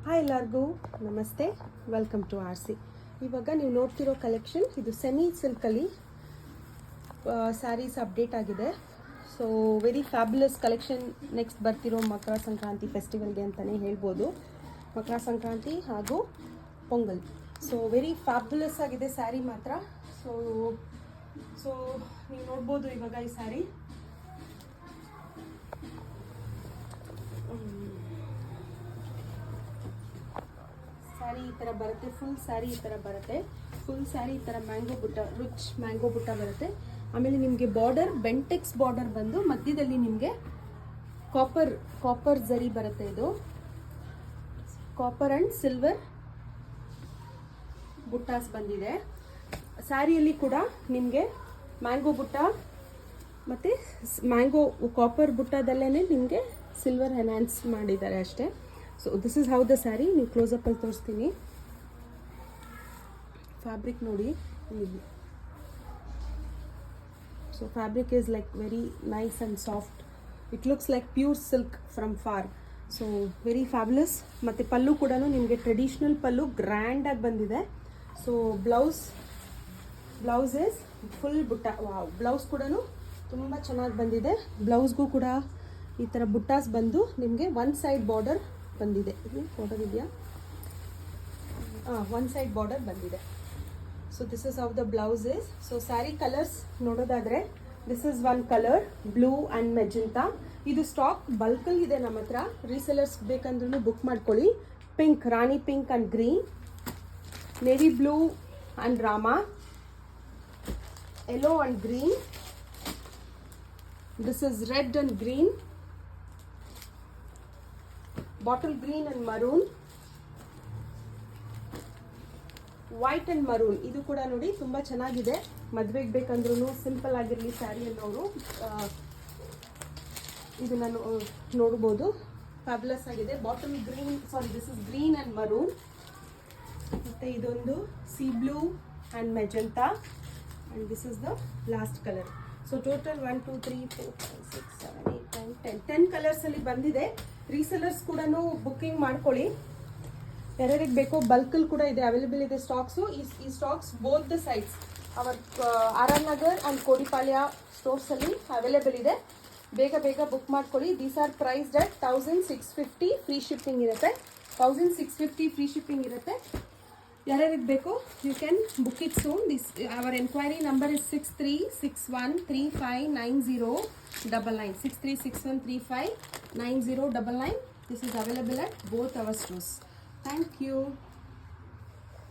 Hi ಎಲ್ಲರಿಗೂ ನಮಸ್ತೆ, welcome to R C. ಇವಾಗ ನೀವು ನೋಡ್ತಿರೋ ಕಲೆಕ್ಷನ್ ಇದು ಸೆಮಿ ಸಿಲ್ಕಲ್ಲಿ ಸ್ಯಾರೀಸ್ ಅಪ್ಡೇಟ್ ಆಗಿದೆ. So very fabulous collection next ಬರ್ತಿರೋ ಮಕರ ಸಂಕ್ರಾಂತಿ ಫೆಸ್ಟಿವಲ್ಗೆ ಅಂತಲೇ ಹೇಳ್ಬೋದು. ಮಕರ ಸಂಕ್ರಾಂತಿ ಹಾಗೂ ಪೊಂಗಲ್. ಸೊ ವೆರಿ ಫ್ಯಾಬ್ಯುಲಸ್ ಆಗಿದೆ ಸ್ಯಾರಿ ಮಾತ್ರ. ಸೊ ನೀವು ನೋಡ್ಬೋದು ಇವಾಗ ಈ ಸ್ಯಾರಿ ಈ ಥರ ಬರುತ್ತೆ. ಫುಲ್ ಸ್ಯಾರಿ ಈ ಥರ ಬರುತ್ತೆ. ಫುಲ್ ಸ್ಯಾರಿ ಈ ಥರ ಮ್ಯಾಂಗೋ ಬುಟ್ಟ, ರಿಚ್ ಮ್ಯಾಂಗೋ ಬುಟ್ಟ ಬರುತ್ತೆ. ಆಮೇಲೆ ನಿಮಗೆ ಬಾರ್ಡರ್ ಬೆಂಟೆಕ್ಸ್ ಬಾರ್ಡರ್ ಬಂದು ಮಧ್ಯದಲ್ಲಿ ನಿಮಗೆ ಕಾಪರ್ ಜರಿ ಬರುತ್ತೆ. ಇದು ಕಾಪರ್ ಆ್ಯಂಡ್ ಸಿಲ್ವರ್ ಬುಟ್ಟಾಸ್ ಬಂದಿದೆ. ಸ್ಯಾರಿಯಲ್ಲಿ ಕೂಡ ನಿಮಗೆ ಮ್ಯಾಂಗೋ ಬುಟ್ಟ ಮತ್ತು ಮ್ಯಾಂಗೋ ಕಾಪರ್ ಬುಟ್ಟದಲ್ಲೇ ನಿಮಗೆ ಸಿಲ್ವರ್ ಎನ್ಹಾನ್ಸ್ ಮಾಡಿದ್ದಾರೆ ಅಷ್ಟೇ. So this is how the sari. ನೀವು ಕ್ಲೋಸಪ್ಪಲ್ಲಿ ತೋರಿಸ್ತೀನಿ. ಫ್ಯಾಬ್ರಿಕ್ ನೋಡಿ. So fabric is like very nice and soft. It looks like pure silk from for. So very fabulous. ಮತ್ತು ಪಲ್ಲು ಕೂಡ ನಿಮಗೆ ಟ್ರೆಡಿಷ್ನಲ್ ಪಲ್ಲು ಗ್ರ್ಯಾಂಡಾಗಿ ಬಂದಿದೆ. ಸೊ ಬ್ಲೌಸ್ ಈಸ್ ಫುಲ್ ಬುಟ್ಟ. ಬ್ಲೌಸ್ ಕೂಡ ತುಂಬ ಚೆನ್ನಾಗಿ ಬಂದಿದೆ. ಬ್ಲೌಸ್ಗೂ ಕೂಡ ಈ ಥರ ಬುಟ್ಟಾಸ್ ಬಂದು ನಿಮಗೆ ಒನ್ ಸೈಡ್ ಬಾರ್ಡರ್ ಬಂದಿದೆ. ಬಾರ್ಡರ್ ಇದೆಯಾ? ಒನ್ ಸೈಡ್ ಬಾರ್ಡರ್ ಬಂದಿದೆ. So this is how the blouse is. So sari colours ನೋಡೋದಾದರೆ this is one colour blue and magenta. ಇದು ಸ್ಟಾಕ್ ಬಲ್ಕಲ್ಲಿ ಇದೆ ನಮ್ಮ ಹತ್ರ. ರೀಸೆಲರ್ಸ್ ಬೇಕಂದ್ರೂ ಬುಕ್ ಮಾಡ್ಕೊಳ್ಳಿ. ಪಿಂಕ್, ರಾಣಿ pink and green, navy blue and ರಾಮಾ, yellow and green. This is red and green, bottle green and maroon, white and maroon. ಇದು ಕೂಡ ನೋಡಿ ತುಂಬ ಚೆನ್ನಾಗಿದೆ. ಮದುವೆಗೆ ಬೇಕಂದ್ರೂ ಸಿಂಪಲ್ ಆಗಿರಲಿ ಸ್ಯಾರಿ ಅನ್ನೋರು ಇದು ನಾನು ನೋಡ್ಬೋದು. ಫ್ಯಾಬ್ಯುಲಸ್ ಆಗಿದೆ. Bottle green, this is green and maroon. ಮತ್ತು ಇದೊಂದು C blue and magenta and this is the last colour. So total 1 2 3 4 5 6 7 8 9 10 ಕಲರ್ಸಲ್ಲಿ ಬಂದಿದೆ. ರೀಸೆಲರ್ಸ್ ಕೂಡ ಬುಕ್ಕಿಂಗ್ ಮಾಡ್ಕೊಳ್ಳಿ. ಯಾರ್ಯಾರಿಗೆ ಬೇಕೋ ಬಲ್ಕಲ್ಲಿ ಕೂಡ ಇದೆ, ಅವೈಲೇಬಲ್ ಇದೆ ಸ್ಟಾಕ್ಸು. ಈ stocks both the sides our R R Nagar and Kodipalya ಸ್ಟೋರ್ಸಲ್ಲಿ ಅವೈಲೇಬಲ್ ಇದೆ. ಬೇಗ ಬುಕ್ ಮಾಡ್ಕೊಳ್ಳಿ. These are priced at 1650. Free shipping ಇರುತ್ತೆ. 1650 ಫ್ರೀ ಶಿಪ್ಪಿಂಗ್ ಇರುತ್ತೆ. ಯಾರ್ಯಾರಿಗೆ ಬೇಕೋ you can book it soon. Our enquiry number is 6361359099. 6361359099. This is available at both our stores. Thank you.